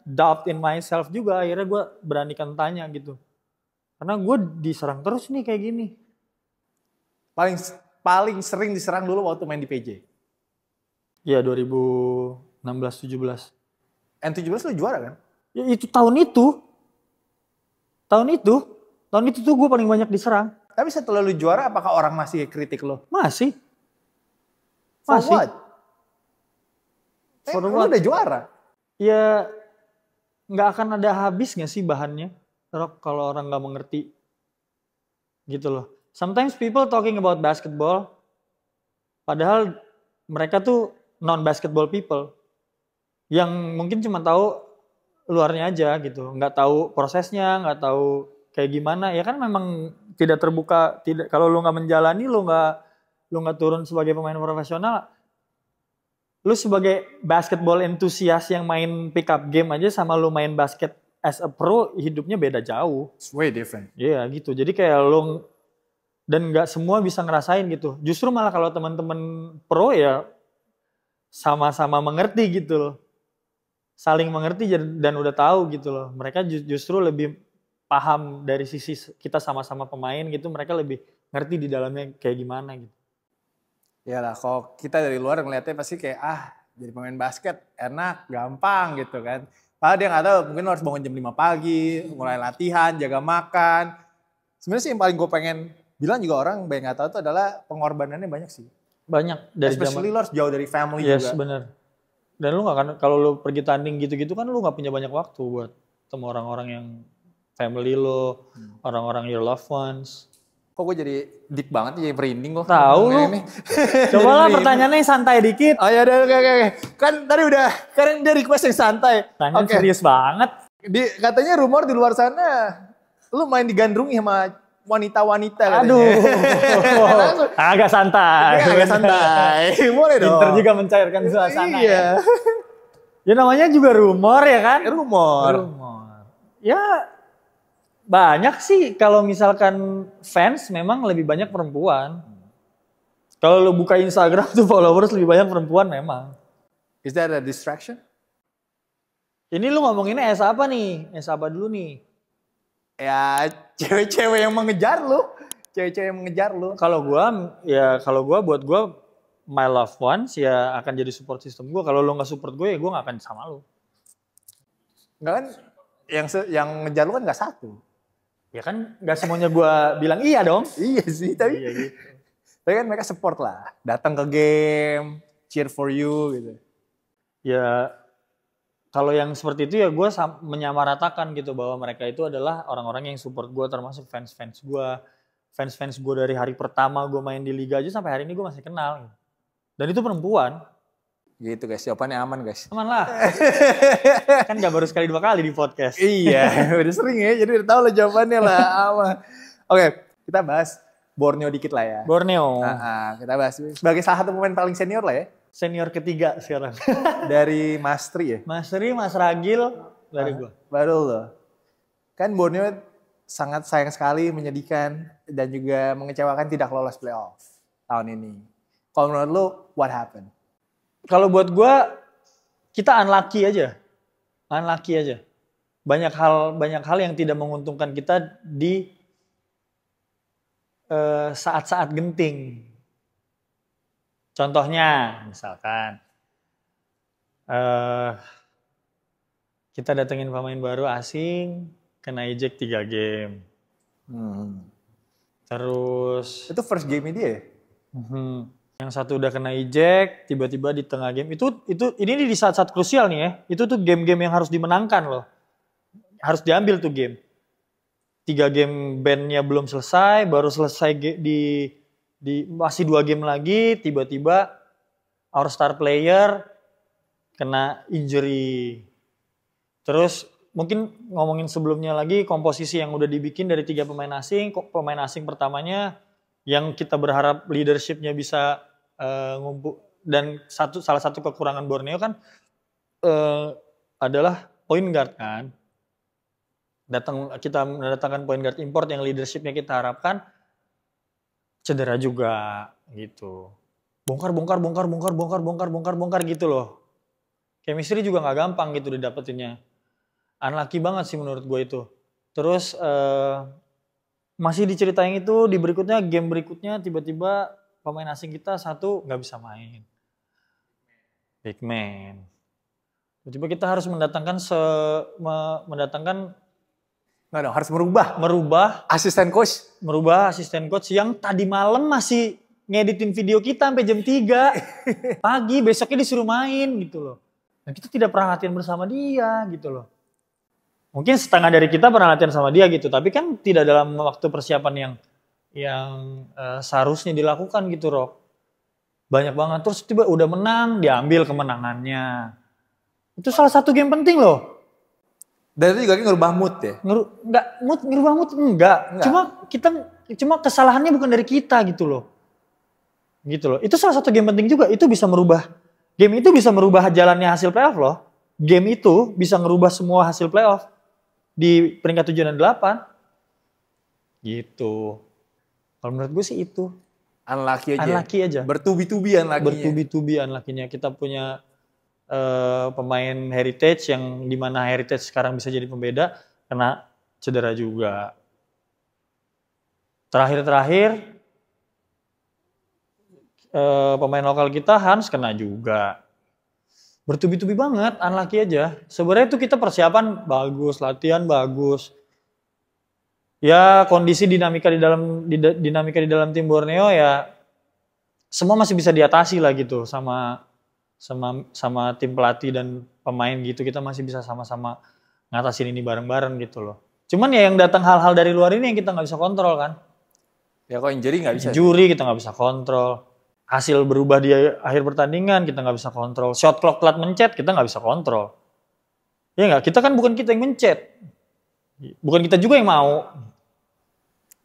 doubt in myself juga. Akhirnya gue beranikan tanya gitu. Karena gue diserang terus nih kayak gini. Paling sering diserang dulu waktu main di PJ? Ya 2016-17. N17 lu juara kan? Ya itu tahun itu tuh gue paling banyak diserang. Tapi setelah lu juara apakah orang masih kritik lo? Masih. For what? Lu udah juara. Ya nggak akan ada habis nggak sih bahannya kalau orang nggak mengerti gitu loh. Sometimes people talking about basketball, padahal mereka tuh non-basketball people yang mungkin cuma tahu luarnya aja gitu, nggak tahu prosesnya, nggak tahu kayak gimana. Ya kan memang tidak terbuka, tidak. Kalau lu nggak menjalani, lu nggak turun sebagai pemain profesional. Lu sebagai basketball enthusiast yang main pick up game aja sama lu main basket as a pro, hidupnya beda jauh. It's way different. Iya gitu. Jadi kayak lu dan nggak semua bisa ngerasain gitu. Justru malah kalau teman-teman pro ya sama-sama mengerti gitu loh. Saling mengerti dan udah tahu gitu loh. Mereka justru lebih paham dari sisi kita sama-sama pemain gitu. Mereka lebih ngerti di dalamnya kayak gimana gitu. Iyalah, kalau kita dari luar ngeliatnya pasti kayak jadi pemain basket enak, gampang gitu kan. Padahal dia nggak tahu, mungkin lo harus bangun jam 5 pagi, mulai latihan, jaga makan. Sebenarnya sih yang paling gue pengen bilang juga orang banyak nggak tahu itu adalah pengorbanannya banyak sih. Banyak dari especially lo harus jauh dari family yes, juga. Yes benar. Dan lu nggak kan kalau lu pergi tanding gitu-gitu kan lu nggak punya banyak waktu buat ketemu orang-orang yang family lo, orang-orang your loved ones. Kok gue jadi deep banget, jadi merinding kok. Tahu lu. Coba lah pertanyaannya yang santai dikit. Oh ya udah, oke. Kan tadi kan dia request yang santai. Tanya serius banget. Katanya rumor di luar sana, lu main digandrungi sama wanita-wanita katanya. Aduh. Agak santai. Boleh dong. Pinter juga mencairkan suasana. Iya. Ya namanya juga rumor ya kan? Rumor. Ya banyak sih kalau misalkan fans memang lebih banyak perempuan. Kalau lo buka Instagram tuh followers lebih banyak perempuan memang. Is that a distraction? Ini lu ngomonginnya es apa nih? Es apa dulu nih? Ya cewek-cewek yang mengejar lu. Cewek-cewek yang mengejar lu. Kalau gua buat gua my loved ones ya akan jadi support system gua. Kalau lu nggak support gue ya gue nggak akan sama lu. Enggak kan yang ngejar lu kan gak satu. Ya kan nggak semuanya gua bilang iya dong. Iya sih, tapi Iya gitu. Tapi kan mereka support lah. Datang ke game, cheer for you gitu. Ya kalau yang seperti itu ya gue menyamaratakan gitu bahwa mereka itu adalah orang-orang yang support gue, termasuk fans-fans gue. Fans-fans gue dari hari pertama gue main di liga aja sampai hari ini gue masih kenal. Dan itu perempuan. Gitu guys, jawabannya aman guys. Aman lah. Kan gak baru sekali 2 kali di podcast. Iya, udah sering ya, jadi udah tahu lah jawabannya lah. Aman. Oke, kita bahas Borneo dikit lah ya. Borneo. Kita bahas sebagai salah satu pemain paling senior lah ya. Senior ketiga sekarang. Dari Mas Tri ya? Mas Ri, Mas Ragil, dari gue. Baru loh. Kan Borneo sangat sayang sekali, menyedihkan, dan juga mengecewakan tidak lolos playoff tahun ini. Kalau menurut lo, what happened? Kalau buat gue, kita unlucky aja. Unlucky aja. Banyak hal yang tidak menguntungkan kita di saat-saat genting. Contohnya, misalkan kita datengin pemain baru asing, kena eject 3 game. Terus Itu first game dia ya? yang satu udah kena eject, tiba-tiba di tengah game ini di saat-saat krusial nih ya. Itu tuh game-game yang harus dimenangkan loh. Harus diambil tuh game. 3 game bandnya belum selesai, baru selesai di masih 2 game lagi, tiba-tiba our star player kena injury. Terus mungkin ngomongin sebelumnya lagi, komposisi yang udah dibikin dari 3 pemain asing. Pemain asing pertamanya yang kita berharap leadershipnya bisa ngumpul. Dan salah satu kekurangan Borneo kan adalah point guard kan. Kita mendatangkan point guard import yang leadershipnya kita harapkan cedera juga gitu. Bongkar gitu loh. Chemistry juga nggak gampang gitu didapetinnya. Unlucky banget sih menurut gue itu. Terus masih diceritain itu di game berikutnya tiba-tiba pemain asing kita satu nggak bisa main. Big man. Tiba-tiba kita harus mendatangkan Nggak dong, harus merubah asisten coach yang tadi malam masih ngeditin video kita sampai jam 3 pagi, besoknya disuruh main gitu loh. Dan kita tidak pernah latihan bersama dia gitu loh. Mungkin setengah dari kita pernah latihan sama dia gitu, tapi kan tidak dalam waktu persiapan yang seharusnya dilakukan gitu, Rok. Banyak banget, terus tiba udah menang, diambil kemenangannya. Itu salah satu game penting loh. Dan itu juga ngerubah mood ya? Ngerubah mood enggak. Cuma kesalahannya bukan dari kita gitu loh. Gitu loh. Itu salah satu game penting juga. Game itu bisa merubah jalannya hasil playoff loh. Game itu bisa ngerubah semua hasil playoff di peringkat 7 dan 8. Gitu. Kalau menurut gue sih itu. Unlucky aja. Bertubi-tubi unlucky-nya. Kita punya pemain heritage yang dimana heritage sekarang bisa jadi pembeda, kena cedera juga. Terakhir pemain lokal kita Hans kena juga. Bertubi-tubi banget, unlucky aja. Sebenarnya itu kita persiapan bagus, latihan bagus. Ya kondisi dinamika di dalam tim Borneo ya semua masih bisa diatasi lah gitu sama tim pelatih dan pemain gitu. Kita masih bisa sama-sama ngatasin ini bareng-bareng gitu loh. Cuman ya yang datang hal-hal dari luar ini yang kita nggak bisa kontrol kan. Ya kok injury nggak bisa. Injury kita nggak bisa kontrol. Hasil berubah di akhir pertandingan kita nggak bisa kontrol. Shot clock telat mencet kita nggak bisa kontrol. Ya nggak, kita kan bukan kita yang mencet. Bukan kita juga yang mau.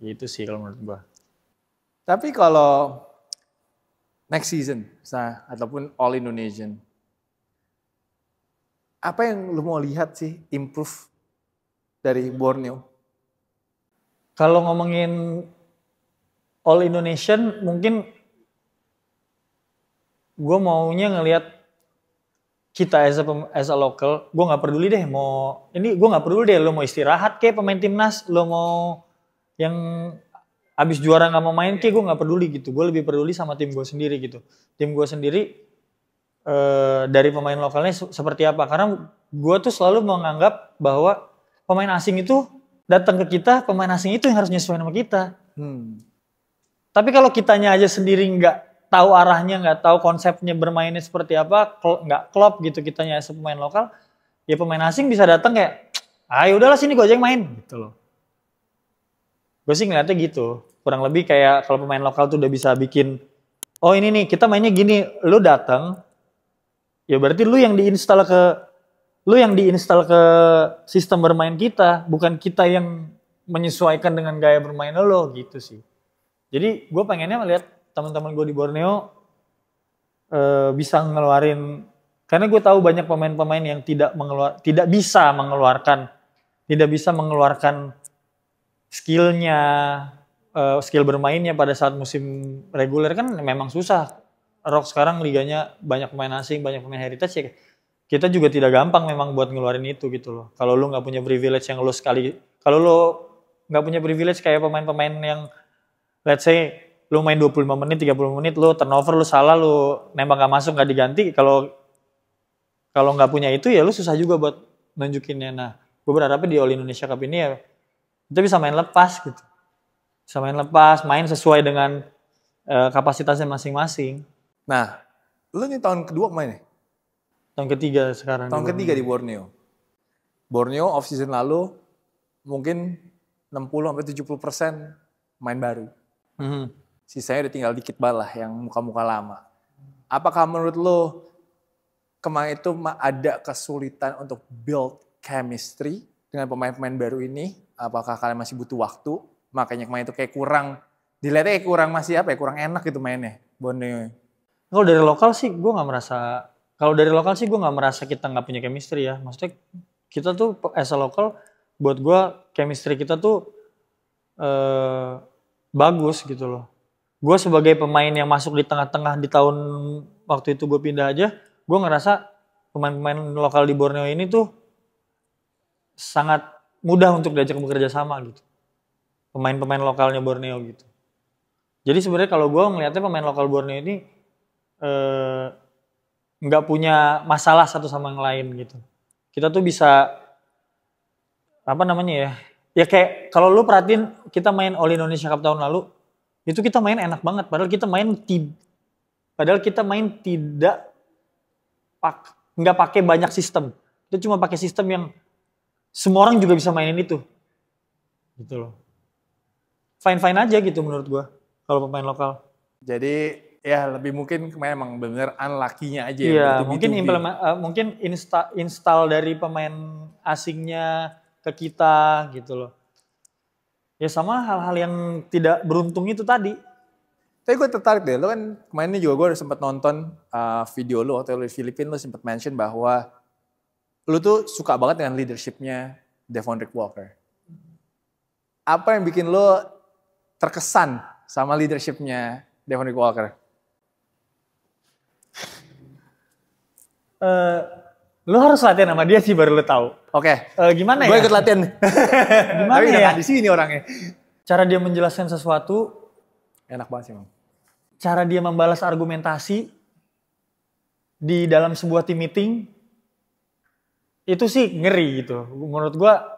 Gitu sih kalau menurut gua. Tapi kalau next season, ataupun All Indonesian, apa yang lu mau lihat sih improve dari Borneo? Kalau ngomongin All Indonesian, mungkin gue maunya ngelihat kita as a local, gue nggak peduli deh gue nggak peduli deh lo mau istirahat kayak pemain timnas, lo mau yang abis juara nggak mau main kayak gue nggak peduli gitu. Gue lebih peduli sama tim gue sendiri gitu. Tim gue sendiri dari pemain lokalnya seperti apa? Karena gue tuh selalu menganggap bahwa pemain asing itu datang ke kita, pemain asing itu yang harus nyesuaiin sama kita. Tapi kalau kitanya aja sendiri nggak tahu arahnya, nggak tahu konsepnya bermainnya seperti apa, nggak klop gitu kitanya as pemain lokal, ya pemain asing bisa datang kayak, udahlah sini gue aja yang main gitu loh. Gue sih ngeliatnya gitu, kurang lebih kayak kalau pemain lokal tuh udah bisa bikin, oh ini nih kita mainnya gini, lu datang, ya berarti lu yang diinstal ke sistem bermain kita, bukan kita yang menyesuaikan dengan gaya bermain lo gitu sih. Jadi gue pengennya melihat teman-teman gue di Borneo bisa ngeluarin, karena gue tahu banyak pemain-pemain yang tidak bisa mengeluarkan skillnya, skill bermainnya pada saat musim reguler kan memang susah. Rock sekarang liganya banyak pemain asing, banyak pemain heritage ya. Kita juga tidak gampang memang buat ngeluarin itu gitu loh. Kalau lu nggak punya privilege yang kalau lu nggak punya privilege kayak pemain-pemain yang let's say lu main 25 menit, 30 menit, lu turnover, lu salah, lu nembak gak masuk, gak diganti, kalau nggak punya itu ya lu susah juga buat nunjukinnya. Nah, gue berharapnya di All Indonesia Cup ini ya kita bisa main lepas gitu. Bisa main lepas, main sesuai dengan kapasitasnya masing-masing. Nah, lu nih tahun kedua main ya? Tahun ketiga sekarang. Tahun ketiga di Borneo. Borneo off season lalu mungkin 60-70% main baru. Sisanya udah tinggal dikit balah yang muka-muka lama. Apakah menurut lo kemarin itu ada kesulitan untuk build chemistry dengan pemain-pemain baru ini? Apakah kalian masih butuh waktu? Makanya kemarin itu kayak kurang, dilihatnya kayak kurang masih apa ya, kurang enak gitu mainnya Borneo. Kalau dari lokal sih gue nggak merasa kita nggak punya chemistry ya. Maksudnya kita tuh as a local, buat gue chemistry kita tuh bagus gitu loh. Gue sebagai pemain yang masuk di tengah-tengah di tahun waktu itu gue pindah aja, gue ngerasa pemain-pemain lokal di Borneo ini tuh sangat mudah untuk diajak bekerja sama gitu. Pemain-pemain lokalnya Borneo gitu. Jadi sebenarnya kalau gue ngelihatnya pemain lokal Borneo ini nggak punya masalah satu sama yang lain gitu. Kita tuh bisa ya kayak kalau lu perhatiin kita main All Indonesia Cup tahun lalu itu kita main enak banget, padahal kita main nggak pakai banyak sistem. Kita cuma pakai sistem yang semua orang juga bisa mainin itu gitu loh. Fine aja gitu menurut gua kalau pemain lokal. Jadi ya lebih mungkin kemarin emang bener unlucky-nya aja. Iya, mungkin install dari pemain asingnya ke kita gitu loh. Ya sama hal-hal yang tidak beruntung itu tadi. Tapi gue tertarik deh, lo kan kemarin ini juga gue udah sempat nonton video lo waktu lo di Filipina, lo sempat mention bahwa lo tuh suka banget dengan leadership-nya Devondrick Walker. Apa yang bikin lo terkesan sama leadership-nya Devondrick Walker? Lu harus latihan sama dia sih baru lu tahu. Oke. Gimana ya? Gue ikut latihan. Gimana ya? Di sini orangnya. Cara dia menjelaskan sesuatu enak banget sih, Bang. Cara dia membalas argumentasi di dalam sebuah team meeting itu sih ngeri gitu. Menurut gua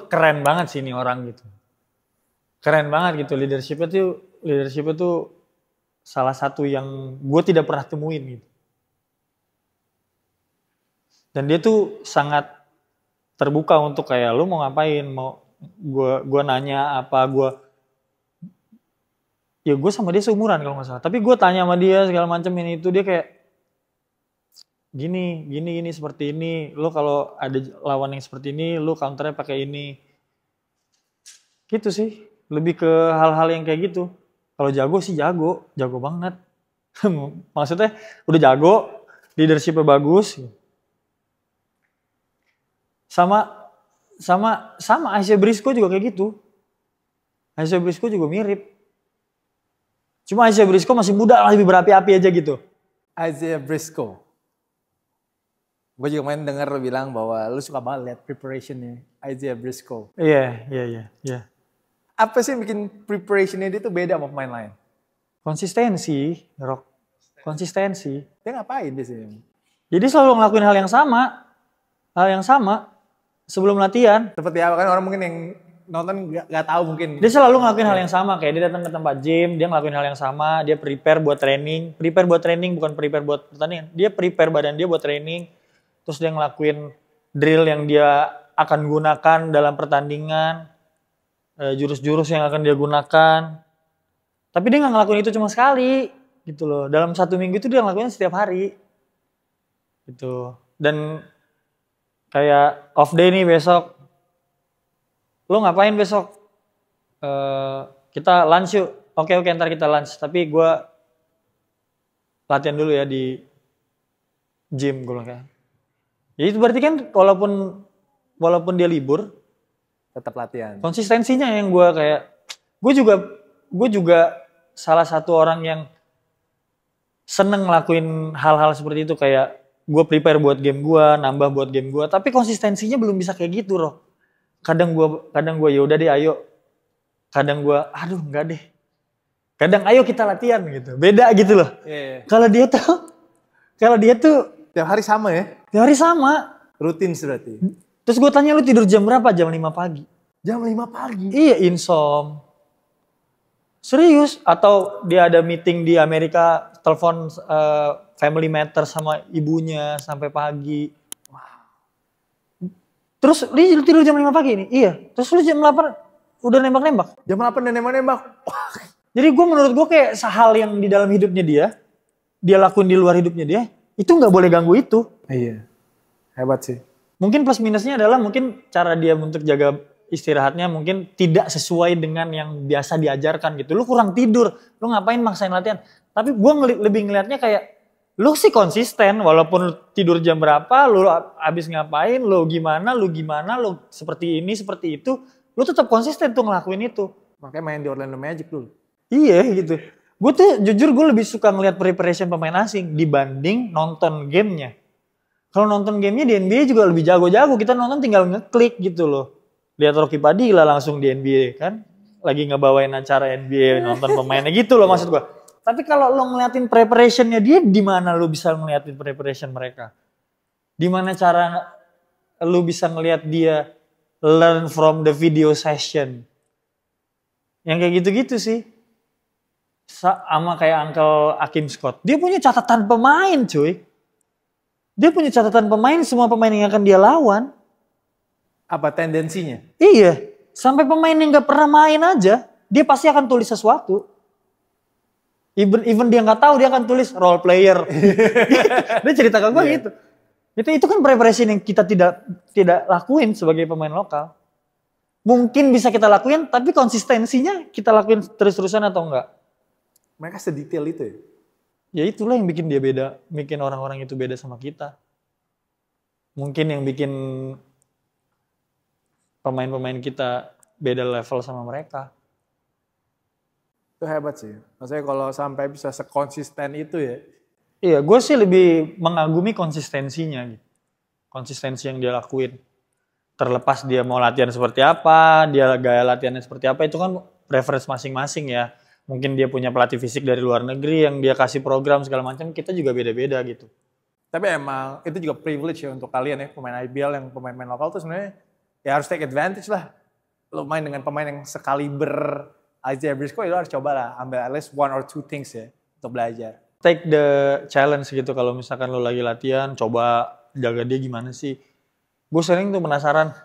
keren banget sih ini orang gitu. Keren banget gitu leadership itu salah satu yang gue tidak pernah temuin gitu. Dan dia tuh sangat terbuka untuk kayak lu mau ngapain, mau gue nanya apa, gue sama dia seumuran kalau nggak salah. Tapi gue tanya sama dia segala macam ini itu, dia kayak gini seperti ini. Lu kalau ada lawan yang seperti ini, lu counternya pakai ini. Gitu sih. Lebih ke hal-hal yang kayak gitu. Kalau jago sih jago banget. Maksudnya udah jago, leadershipnya bagus. Sama Isaiah Briscoe juga kayak gitu. Isaiah Briscoe juga mirip. Cuma Isaiah Briscoe masih muda, lebih berapi-api aja gitu. Isaiah Briscoe. Gue juga main denger lo bilang bahwa lu suka banget liat preparationnya Isaiah Briscoe. Iya. Apa sih yang bikin preparationnya dia tuh beda sama pemain lain? Konsistensi, Rock. Konsistensi. Dia ngapain di sini? Jadi selalu ngelakuin hal yang sama sebelum latihan. Seperti apa kan orang mungkin yang nonton gak tahu mungkin. Dia selalu ngelakuin hal yang sama, kayak dia datang ke tempat gym, dia ngelakuin hal yang sama, dia prepare buat training bukan prepare buat pertandingan. Dia prepare badan dia buat training, terus dia ngelakuin drill yang dia akan gunakan dalam pertandingan, jurus-jurus yang akan dia gunakan. Tapi dia nggak ngelakuin itu cuma sekali, gitu loh. Dalam 1 minggu itu dia ngelakuin setiap hari, gitu. Dan kayak off day nih besok, lo ngapain besok? Kita lunch yuk. Oke, ntar kita lunch. Tapi gue latihan dulu ya di gym, gue bilang kayak. Ya itu berarti kan walaupun dia libur, tetap latihan. Konsistensinya yang gue kayak, gue juga salah satu orang yang seneng ngelakuin hal-hal seperti itu, kayak gue prepare buat game gue, nambah buat game gue, tapi konsistensinya belum bisa kayak gitu loh. Kadang gue ya udah deh ayo, kadang gue aduh enggak deh, kadang ayo kita latihan gitu, beda gitu loh. Yeah. Kalau dia tuh tiap hari sama ya? Tiap hari sama. Rutin berarti. Terus gue tanya lu tidur jam berapa? Jam 5 pagi. Jam 5 pagi? Iya, insom. Serius? Atau dia ada meeting di Amerika, telepon family matter sama ibunya sampai pagi. Terus lu tidur jam 5 pagi nih? Iya. Terus lu jam 8 udah nembak-nembak? Jam 8 udah nembak-nembak. Jadi menurut gue kayak hal yang di dalam hidupnya dia lakuin di luar hidupnya dia, itu gak boleh ganggu itu. Iya. Hebat sih. Mungkin plus minusnya adalah mungkin cara dia untuk jaga istirahatnya mungkin tidak sesuai dengan yang biasa diajarkan gitu. Lu kurang tidur, lu ngapain maksain latihan. Tapi gue lebih ngelihatnya kayak, lu sih konsisten walaupun lu tidur jam berapa, lu habis ngapain, lu gimana, lu seperti ini, seperti itu, lu tetap konsisten tuh ngelakuin itu. Makanya main di Orlando Magic dulu. Iya gitu. Gue tuh jujur gue lebih suka ngelihat preparation pemain asing dibanding nonton gamenya. Kalau nonton gamenya di NBA juga lebih jago-jago, kita nonton tinggal ngeklik gitu loh. Lihat Rocky Padilla langsung di NBA kan, lagi ngebawain acara NBA, nonton pemainnya gitu loh maksud gue. Tapi kalau lo ngeliatin preparationnya dia, di mana lo bisa ngeliatin preparation mereka? Di mana cara lo bisa ngeliat dia learn from the video session? Yang kayak gitu-gitu sih. Sama kayak Uncle Akim Scott. Dia punya catatan pemain cuy. Dia punya catatan pemain, semua pemain yang akan dia lawan. Apa tendensinya? Iya. Sampai pemain yang gak pernah main aja, dia pasti akan tulis sesuatu. Even dia nggak tahu, dia akan tulis role player. Dia cerita ke gue gitu. Itu kan preparation yang kita tidak lakuin sebagai pemain lokal. Mungkin bisa kita lakuin, tapi konsistensinya kita lakuin terus-terusan atau enggak? Mereka sedetail itu ya? Ya itulah yang bikin dia beda, bikin orang-orang itu beda sama kita. Mungkin yang bikin pemain-pemain kita beda level sama mereka. Itu hebat sih. Maksudnya kalau sampai bisa sekonsisten itu ya. Iya, gue sih lebih mengagumi konsistensinya gitu. Konsistensi yang dia lakuin. Terlepas dia mau latihan seperti apa, dia gaya latihannya seperti apa, itu kan preference masing-masing ya. Mungkin dia punya pelatih fisik dari luar negeri yang dia kasih program segala macam, kita juga beda-beda gitu. Tapi emang itu juga privilege ya untuk kalian ya, pemain IBL yang pemain-pemain lokal tuh sebenarnya ya harus take advantage lah. Lo main dengan pemain yang sekaliber Isaiah Briscoe, lo harus coba lah ambil at least 1 or 2 things ya untuk belajar. Take the challenge gitu, kalau misalkan lo lagi latihan, coba jaga dia gimana sih. Gue sering tuh penasaran,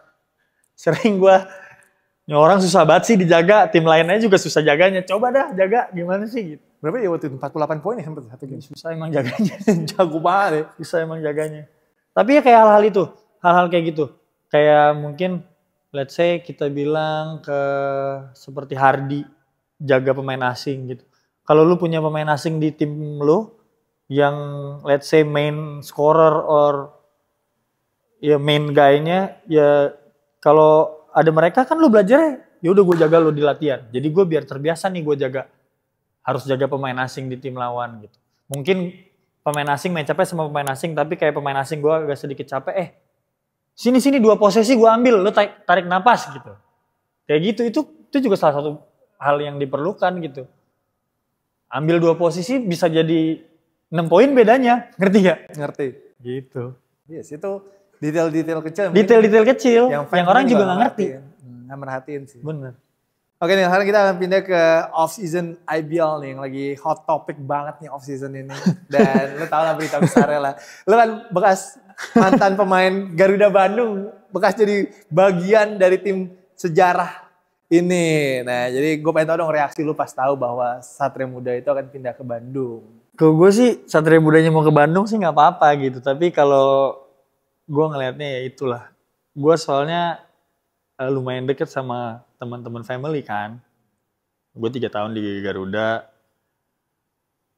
ini orang susah banget sih dijaga, tim lainnya juga susah jaganya, coba dah jaga gimana sih gitu. Berapa ya waktu itu? 48 poin ya sempat satu game. Susah emang jaganya. Jago banget ya. Susah emang jaganya. Tapi ya kayak hal-hal itu, hal-hal kayak gitu. Kayak mungkin let's say kita bilang ke seperti Hardy, jaga pemain asing gitu. Kalau lu punya pemain asing di tim lu yang let's say main scorer or ya main guy-nya, ya kalau ada mereka kan lu belajar ya udah gue jaga lu di latihan. Jadi gue biar terbiasa nih gue harus jaga pemain asing di tim lawan gitu. Mungkin pemain asing main capek sama pemain asing, tapi kayak pemain asing gue agak sedikit capek, sini 2 posisi gue ambil, lu tarik napas gitu. Kayak gitu, itu juga salah satu hal yang diperlukan gitu. Ambil 2 posisi bisa jadi 6 poin bedanya, ngerti gak? Ngerti. Gitu. Yes, itu detail-detail kecil. Detail-detail kecil yang orang juga gak ngerti. Nggak merhatiin sih. Bener. Oke nih, sekarang kita akan pindah ke off-season IBL nih, yang lagi hot topic banget nih off-season ini. Dan lu tau lah berita besarnya lah. Lu kan bekas mantan pemain Garuda Bandung, bekas jadi bagian dari tim sejarah ini. Nah, jadi gue pengen tau dong reaksi lu pas tahu bahwa Satria Muda itu akan pindah ke Bandung. Kalau gue sih Satria Mudanya mau ke Bandung sih nggak apa-apa gitu. Tapi kalau gue ngelihatnya ya itulah. Gue soalnya lumayan deket sama teman-teman family kan. Gue 3 tahun di Garuda.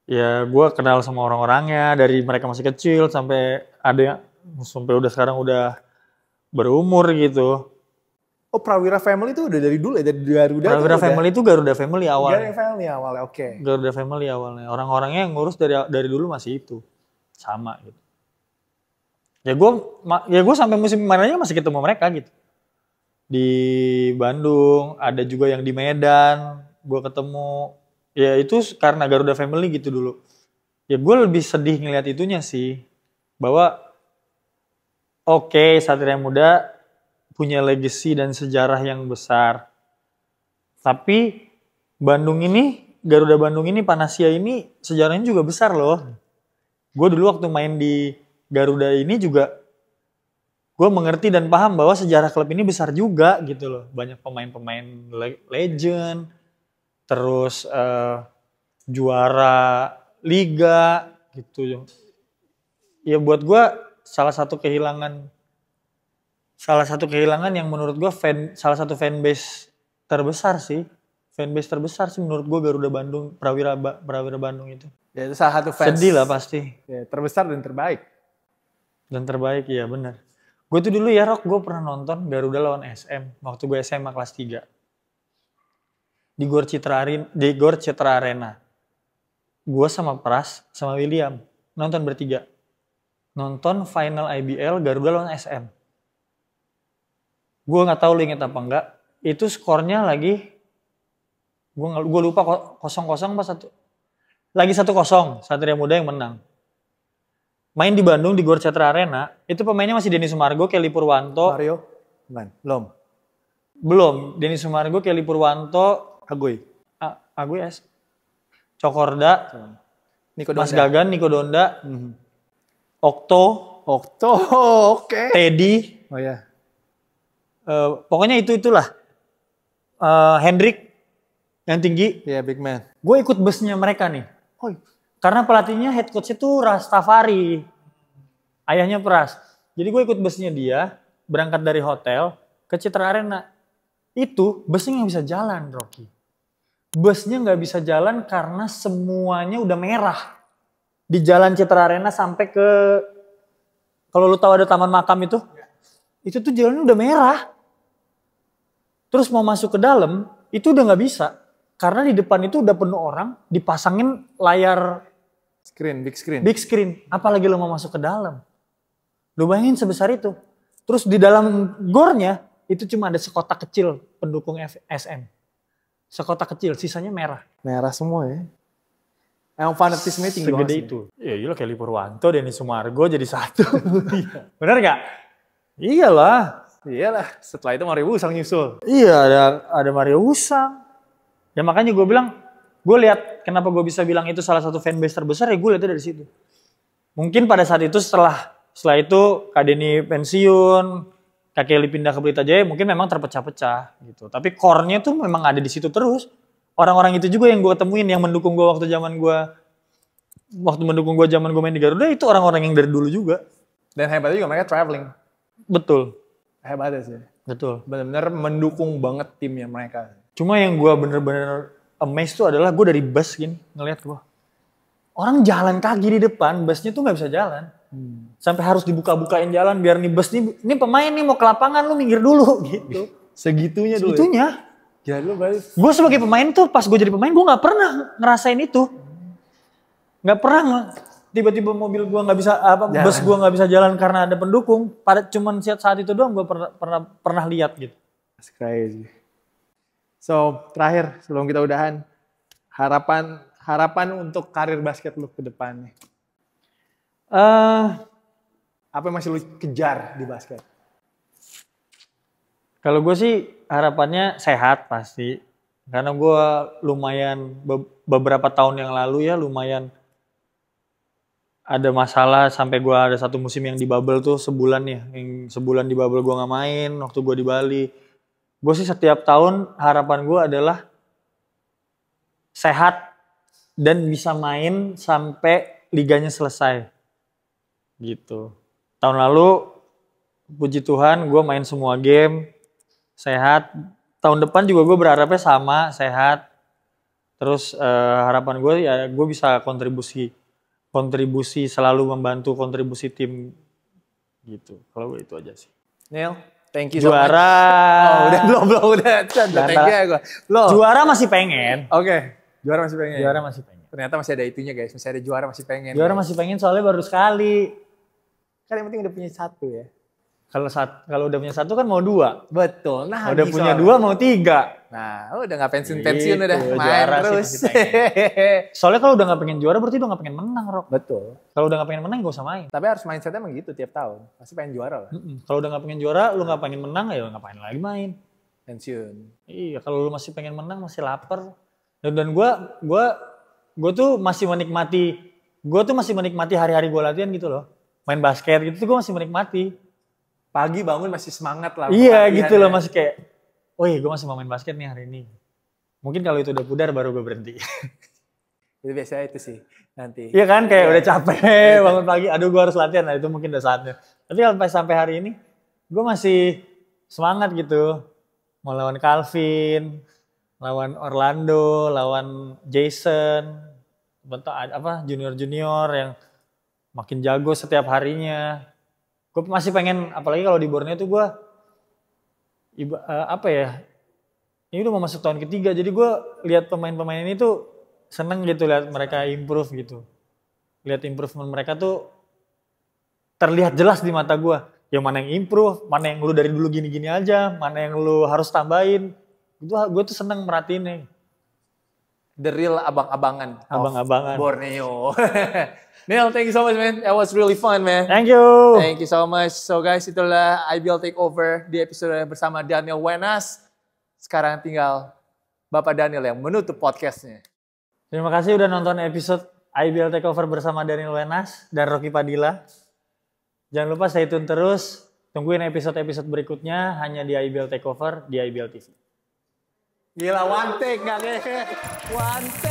Ya gue kenal sama orang-orangnya dari mereka masih kecil sampai ada yang sampai udah sekarang udah berumur gitu. Oh, Prawira Family itu udah dari dulu ya, dari Garuda. Prawira Family itu Garuda Family awalnya. Garuda Family awalnya, oke. Garuda Family awalnya. Orang-orangnya yang ngurus dari dulu masih itu. Sama gitu. Ya gue sampai musim kemarinnya masih ketemu mereka gitu. Di Bandung, ada juga yang di Medan, gue ketemu. Ya itu karena Garuda Family gitu dulu. Ya gue lebih sedih ngeliat itunya sih. Bahwa oke, Satria Muda punya legacy dan sejarah yang besar. Tapi Bandung ini, Garuda Bandung ini, Panasya ini sejarahnya juga besar loh. Gue dulu waktu main di Garuda ini juga gue mengerti dan paham bahwa sejarah klub ini besar juga gitu loh. Banyak pemain-pemain legend, terus juara liga gitu. Ya buat gue salah satu kehilangan yang menurut gue salah satu fanbase terbesar sih. Fanbase terbesar sih menurut gue Garuda Bandung, Prawira Bandung itu. Ya itu salah satu fans. Sedih lah pasti. Ya, terbesar dan terbaik. Dan terbaik, iya benar. Gue tuh dulu ya Rock, gue pernah nonton Garuda lawan SM waktu gue SMA kelas 3. Di Gor Citra Arena. Gue sama Pras, sama William, nonton bertiga. Nonton final IBL Garuda lawan SM. Gue gak tahu lu inget apa enggak. Itu skornya lagi, gue lupa 0-0 pas 1. Lagi 1-0, Satria Muda yang menang. Main di Bandung di Gor Citra Arena, itu pemainnya masih Denny Sumargo, Kelly Purwanto. Mario? Belum. Belum, Denny Sumargo, Kelly Purwanto. Aguy S. Cokorda. Mas Gagan, Niko Donda. Okto, oke. Teddy. Oh ya. Pokoknya itulah. Hendrik yang tinggi. Iya, big man. Gue ikut busnya mereka nih. Karena pelatihnya head coach itu Rastafari. Ayahnya Pras. Jadi gue ikut busnya dia, berangkat dari hotel ke Citra Arena. Itu busnya nggak bisa jalan, Rocky. Busnya nggak bisa jalan karena semuanya udah merah. Di jalan Citra Arena sampai ke, kalau lu tahu ada taman makam itu tuh jalannya udah merah. Terus mau masuk ke dalam, itu udah nggak bisa. Karena di depan itu udah penuh orang, dipasangin layar big screen. Apalagi lo mau masuk ke dalam. Lo bayangin sebesar itu. Terus di dalam gornya, itu cuma ada sekotak kecil pendukung SM. Sekotak kecil, sisanya merah. Merah semua ya. Emang fanatisme tinggi segede itu. Ya iya Kelly Purwanto, Denny Sumargo jadi satu. Bener gak? Iyalah, setelah itu Mario Usang nyusul. Iya, ada Mario Usang. Ya makanya gue bilang, gue lihat kenapa gue bisa bilang itu salah satu fanbase terbesar ya gue lihatnya dari situ. Mungkin pada saat itu setelah itu Kak Denny pensiun, Kak Kelly pindah ke Pelita Jaya, mungkin memang terpecah-pecah gitu. Tapi core-nya tuh memang ada di situ terus. Orang-orang itu juga yang gue temuin, yang mendukung gue waktu mendukung gue zaman gue main di Garuda, itu orang-orang yang dari dulu juga. Dan hebatnya juga mereka traveling. Betul. Hebatnya sih. Betul. Benar-benar mendukung banget timnya mereka. Cuma yang gue bener-bener amazed tuh adalah gue dari bus gini ngeliat gue. Orang jalan kaki di depan, busnya tuh gak bisa jalan. Sampai harus dibuka-bukain jalan biar nih bus ini pemain nih mau ke lapangan lu minggir dulu gitu. Segitunya dulu. Ya lu gue sebagai pemain tuh pas gue jadi pemain gue gak pernah ngerasain itu. Gak pernah tiba-tiba mobil gua nggak bisa Jalan. bus gua nggak bisa jalan karena ada pendukung. Pada cuman saat itu doang gua pernah lihat gitu. That's crazy. So, terakhir sebelum kita udahan, harapan untuk karir basket lu ke depannya. Apa yang masih lu kejar di basket? Kalau gue sih harapannya sehat pasti. Karena gue lumayan beberapa tahun yang lalu ya lumayan ada masalah sampai gue ada satu musim yang di bubble tuh sebulan ya. Yang sebulan di bubble gue gak main waktu gue di Bali. Gue sih setiap tahun harapan gue adalah sehat dan bisa main sampai liganya selesai. Gitu. Tahun lalu puji Tuhan gue main semua game sehat. Tahun depan juga gue berharapnya sama sehat. Terus harapan gue ya gue bisa kontribusi selalu membantu kontribusi tim gitu. Kalau gue itu aja sih. Neil, thank you so much. Juara. Oh, belum udah. Thank you ya gue. Juara masih pengen. Oke. Juara masih pengen. Juara masih pengen. Ternyata masih ada itunya guys, masih ada juara masih pengen. Juara masih pengen soalnya baru sekali. Kan yang penting udah punya satu ya. Kalau udah punya satu kan mau dua. Betul. Nah, udah punya dua mau tiga. Nah, udah nggak pensiun Gitu, udah main terus. Soalnya kalau udah nggak pengen juara berarti udah nggak pengen menang, Rok. Betul. Kalau udah nggak pengen menang gak usah main. Tapi harus mindsetnya emang gitu tiap tahun. Pasti pengen juara lah. Kalau udah nggak pengen juara, lu nggak pengen menang ya ngapain lagi main. Pensiun. Iya, kalau lu masih pengen menang masih lapar. Dan gue tuh masih menikmati hari-hari gue latihan gitu loh. Main basket gitu tuh gue masih menikmati. Pagi bangun masih semangat lah. Iya gitu loh, masih kayak, gue masih mau main basket nih hari ini. Mungkin kalau itu udah pudar baru gue berhenti. Itu biasanya itu sih nanti. Iya kan, kayak udah capek bangun pagi, aduh gue harus latihan, nah itu mungkin udah saatnya. Tapi sampai hari ini, gue masih semangat gitu. Mau lawan Calvin, lawan Orlando, lawan Jason, junior-junior yang makin jago setiap harinya. Gue masih pengen, apalagi kalau di Borneo tuh gue, ini udah mau masuk tahun ketiga, jadi gue lihat pemain-pemain ini tuh seneng gitu lihat mereka improve gitu. Lihat improvement mereka tuh terlihat jelas di mata gue. Yang mana yang improve, mana yang lu dari dulu gini-gini aja, mana yang lu harus tambahin. Itu gue tuh seneng merhatiinnya. The real abang-abangan. Abang-abangan. Borneo. Neil, thank you so much, man. That was really fun, man. Thank you. Thank you so much. So guys, itulah IBL Takeover di episode bersama Daniel Wenas. Sekarang tinggal Bapak Daniel yang menutup podcastnya. Terima kasih udah nonton episode IBL Takeover bersama Daniel Wenas dan Rocky Padilla. Jangan lupa stay tune terus. Tungguin episode-episode berikutnya hanya di IBL Takeover di IBL TV. Gila, one take gak? One take.